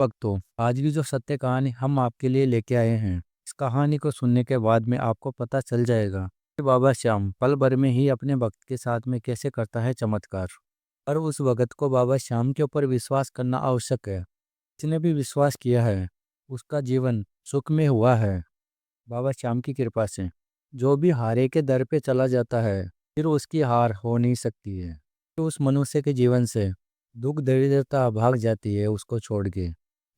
भक्तों, आज की जो सत्य कहानी हम आपके लिए लेके आए हैं, इस कहानी को सुनने के बाद में आपको पता चल जाएगा कि बाबा श्याम पल भर में ही अपने भक्त के साथ में कैसे करता है चमत्कार। और उस भगत को बाबा श्याम के ऊपर विश्वास करना आवश्यक है। जिसने भी विश्वास किया है, उसका जीवन सुख में हुआ है बाबा श्याम की कृपा से। जो भी हारे के दर पे चला जाता है, फिर उसकी हार हो नहीं सकती है। तो उस मनुष्य के जीवन से दुख दरिद्रता भाग जाती है उसको छोड़ के,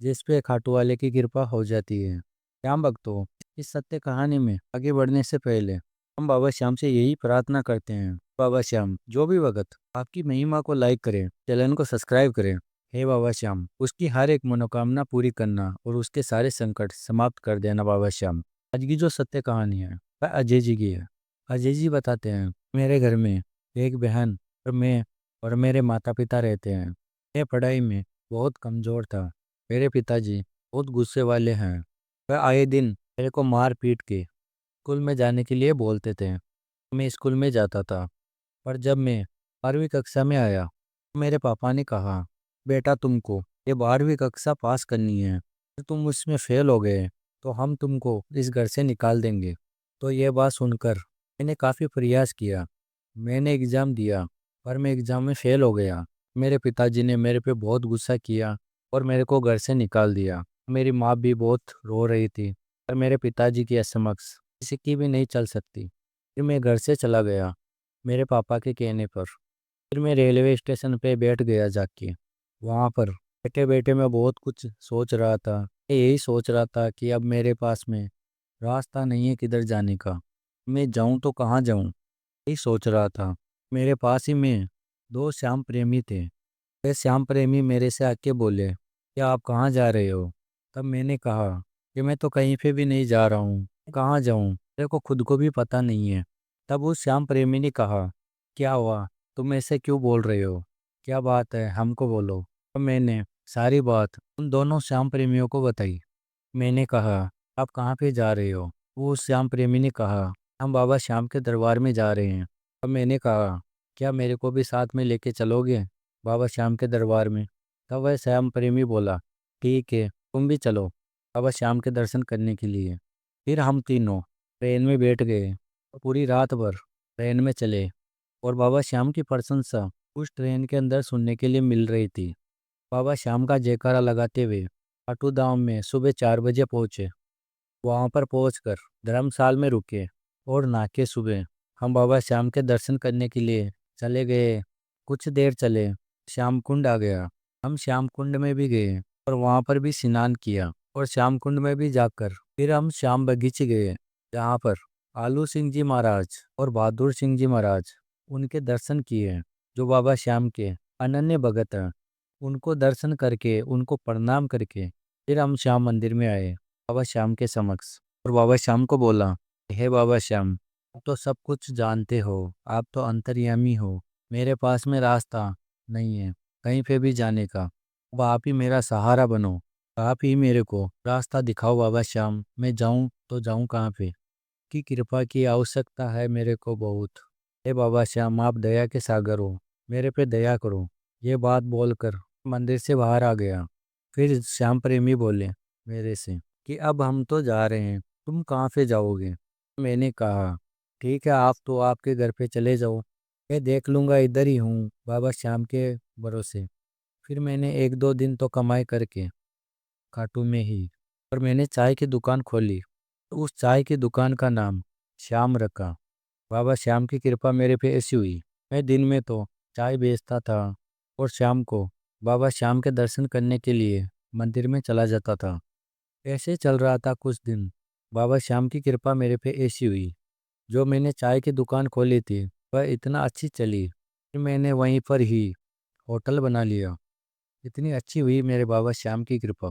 जिस पे खाटू वाले की कृपा हो जाती है। श्याम भक्तों, इस सत्य कहानी में आगे बढ़ने से पहले हम बाबा श्याम से यही प्रार्थना करते हैं, बाबा श्याम जो भी भगत आपकी महिमा को लाइक करें, चैनल को सब्सक्राइब करें। हे बाबा श्याम, उसकी हर एक मनोकामना पूरी करना और उसके सारे संकट समाप्त कर देना बाबा श्याम। आज की जो सत्य कहानी है वह अजय जी की है। अजय जी बताते हैं, मेरे घर में एक बहन और मैं और मेरे माता पिता रहते हैं। मैं पढ़ाई में बहुत कमज़ोर था। मेरे पिताजी बहुत गुस्से वाले हैं। वह आए दिन मेरे को मार पीट के स्कूल में जाने के लिए बोलते थे। मैं स्कूल में जाता था, पर जब मैं 12वीं कक्षा में आया तो मेरे पापा ने कहा, बेटा तुमको ये 12वीं कक्षा पास करनी है। अगर तुम उसमें फेल हो गए तो हम तुमको इस घर से निकाल देंगे। तो ये बात सुनकर मैंने काफ़ी प्रयास किया। मैंने एग्ज़ाम दिया, पर मैं एग्ज़ाम में फेल हो गया। मेरे पिताजी ने मेरे पे बहुत गुस्सा किया और मेरे को घर से निकाल दिया। मेरी माँ भी बहुत रो रही थी, पर मेरे पिताजी के समक्ष किसी की भी नहीं चल सकती। फिर मैं घर से चला गया मेरे पापा के कहने पर। फिर मैं रेलवे स्टेशन पे बैठ गया जाके। वहाँ पर बैठे बैठे मैं बहुत कुछ सोच रहा था। मैं यही सोच रहा था कि अब मेरे पास में रास्ता नहीं है किधर जाने का। मैं जाऊँ तो कहाँ जाऊँ, यही सोच रहा था। मेरे पास ही में दो श्याम प्रेमी थे। वे श्याम प्रेमी मेरे से आके बोले, क्या आप कहाँ जा रहे हो? तब मैंने कहा कि मैं तो कहीं पे भी नहीं जा रहा हूँ, कहाँ जाऊँ, मेरे को खुद को भी पता नहीं है। तब उस श्याम प्रेमी ने कहा, क्या हुआ, तुम ऐसे क्यों बोल रहे हो, क्या बात है, हमको बोलो। तब मैंने सारी बात उन दोनों श्याम प्रेमियों को बताई। मैंने कहा, आप कहाँ पे जा रहे हो? वो उस श्याम प्रेमी ने कहा, हम बाबा श्याम के दरबार में जा रहे हैं। अब मैंने कहा, क्या मेरे को भी साथ में लेके चलोगे बाबा श्याम के दरबार में? तब वह श्याम प्रेमी बोला, ठीक है, तुम भी चलो बाबा श्याम के दर्शन करने के लिए। फिर हम तीनों ट्रेन में बैठ गए और पूरी रात भर ट्रेन में चले और बाबा श्याम की प्रशंसा उस ट्रेन के अंदर सुनने के लिए मिल रही थी। बाबा श्याम का जयकारा लगाते हुए खाटू धाम में सुबह 4 बजे पहुँचे। वहाँ पर पहुँचकर धर्मशाल में रुके और नहा के सुबह हम बाबा श्याम के दर्शन करने के लिए चले गए। कुछ देर चले, श्याम कुंड आ गया। हम श्याम कुंड में भी गए और वहाँ पर भी स्नान किया और श्याम कुंड में भी जाकर फिर हम श्याम बगीचे गए, जहाँ पर आलू सिंह जी महाराज और बहादुर सिंह जी महाराज उनके दर्शन किए, जो बाबा श्याम के अनन्य भगत हैं। उनको दर्शन करके उनको प्रणाम करके फिर हम श्याम मंदिर में आए बाबा श्याम के समक्ष और बाबा श्याम को बोला, हे बाबा श्याम, आप तो सब कुछ जानते हो, आप तो अंतर्यामी हो। मेरे पास में रास्ता नहीं है कहीं पे भी जाने का। अब आप ही मेरा सहारा बनो, आप ही मेरे को रास्ता दिखाओ बाबा श्याम। मैं जाऊं तो जाऊं कहाँ पे? की कृपा की आवश्यकता है मेरे को बहुत। हे बाबा श्याम, आप दया के सागर हो, मेरे पे दया करो। ये बात बोलकर मंदिर से बाहर आ गया। फिर श्याम प्रेमी बोले मेरे से कि अब हम तो जा रहे हैं, तुम कहाँ पे जाओगे? मैंने कहा, ठीक है, आप तो आपके घर पे चले जाओ, मैं देख लूँगा, इधर ही हूँ बाबा श्याम के भरोसे। फिर मैंने 1-2 दिन तो कमाई करके खाटू में ही और मैंने चाय की दुकान खोली। तो उस चाय की दुकान का नाम श्याम रखा। बाबा श्याम की कृपा मेरे पे ऐसी हुई, मैं दिन में तो चाय बेचता था और शाम को बाबा श्याम के दर्शन करने के लिए मंदिर में चला जाता था। ऐसे चल रहा था कुछ दिन। बाबा श्याम की कृपा मेरे पे ऐसी हुई, जो मैंने चाय की दुकान खोली थी वह इतना अच्छी चली, फिर मैंने वहीं पर ही होटल बना लिया। इतनी अच्छी हुई मेरे बाबा श्याम की कृपा,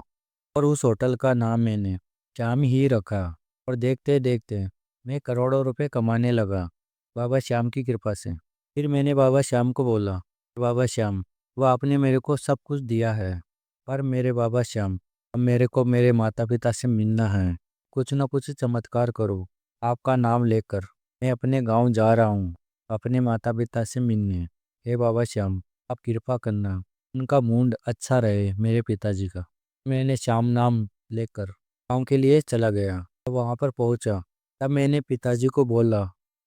और उस होटल का नाम मैंने श्याम ही रखा। और देखते देखते मैं करोड़ों रुपए कमाने लगा बाबा श्याम की कृपा से। फिर मैंने बाबा श्याम को बोला, बाबा श्याम, वह आपने मेरे को सब कुछ दिया है, पर मेरे बाबा श्याम, अब मेरे को मेरे माता पिता से मिलना है। कुछ न कुछ चमत्कार करो। आपका नाम लेकर मैं अपने गांव जा रहा हूँ अपने माता पिता से मिलने। हे बाबा श्याम, आप कृपा करना, उनका मूड अच्छा रहे मेरे पिताजी का। मैंने श्याम नाम लेकर गाँव के लिए चला गया। जब वहाँ पर पहुँचा तब मैंने पिताजी को बोला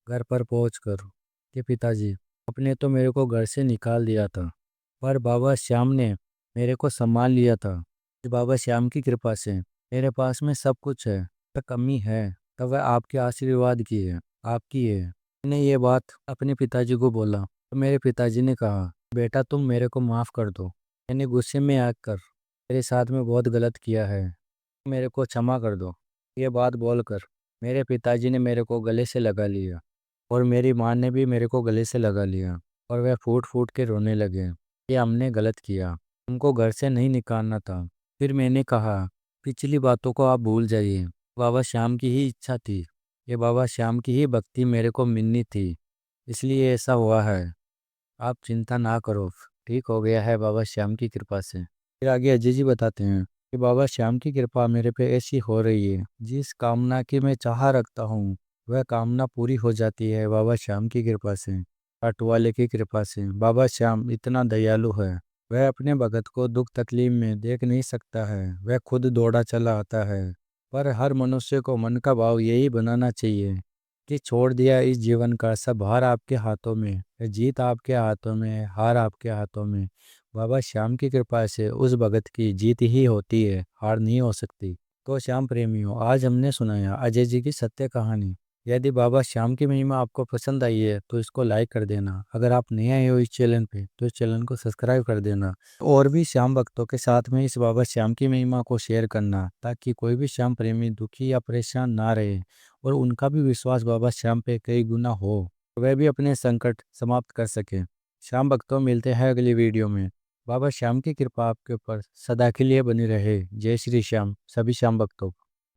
घर पर पहुँचकर कि पिताजी, आपने तो मेरे को घर से निकाल दिया था, पर बाबा श्याम ने मेरे को संभाल लिया था। इस बाबा श्याम की कृपा से मेरे पास में सब कुछ है। अगर कमी है तब वह आपके आशीर्वाद की है, आपकी है। मैंने ये बात अपने पिताजी को बोला तो मेरे पिताजी ने कहा, बेटा तुम मेरे को माफ़ कर दो। मैंने गुस्से में आकर मेरे साथ में बहुत गलत किया है, मेरे को क्षमा कर दो। ये बात बोलकर मेरे पिताजी ने मेरे को गले से लगा लिया और मेरी माँ ने भी मेरे को गले से लगा लिया और वह फूट फूट के रोने लगे। ये हमने गलत किया, हमको घर से नहीं निकालना था। फिर मैंने कहा, पिछली बातों को आप भूल जाइए, बाबा श्याम की ही इच्छा थी, ये बाबा श्याम की ही भक्ति मेरे को मिलनी थी, इसलिए ऐसा हुआ है। आप चिंता ना करो, ठीक हो गया है बाबा श्याम की कृपा से। फिर आगे अजय जी बताते हैं कि बाबा श्याम की कृपा मेरे पे ऐसी हो रही है, जिस कामना की मैं चाह रखता हूँ वह कामना पूरी हो जाती है बाबा श्याम की कृपा से, अटवाले की कृपा से। बाबा श्याम इतना दयालु है, वह अपने भगत को दुख तकलीफ में देख नहीं सकता है, वह खुद दौड़ा चला आता है। पर हर मनुष्य को मन का भाव यही बनाना चाहिए कि छोड़ दिया इस जीवन का सब, हार आपके हाथों में है, जीत आपके हाथों में है, हार आपके हाथों में। बाबा श्याम की कृपा से उस भगत की जीत ही होती है, हार नहीं हो सकती। तो श्याम प्रेमियों, आज हमने सुनाया अजय जी की सत्य कहानी। यदि बाबा श्याम की महिमा आपको पसंद आई है तो इसको लाइक कर देना। अगर आप नए आए हो इस चैनल पे तो इस चैनल को सब्सक्राइब कर देना और भी श्याम भक्तों के साथ में इस बाबा श्याम की महिमा को शेयर करना, ताकि कोई भी श्याम प्रेमी दुखी या परेशान ना रहे और उनका भी विश्वास बाबा श्याम पे कई गुना हो, वह भी अपने संकट समाप्त कर सके। श्याम भक्तों, मिलते हैं अगली वीडियो में। बाबा श्याम की कृपा आपके ऊपर सदा के लिए बनी रहे। जय श्री श्याम सभी श्याम भक्तों।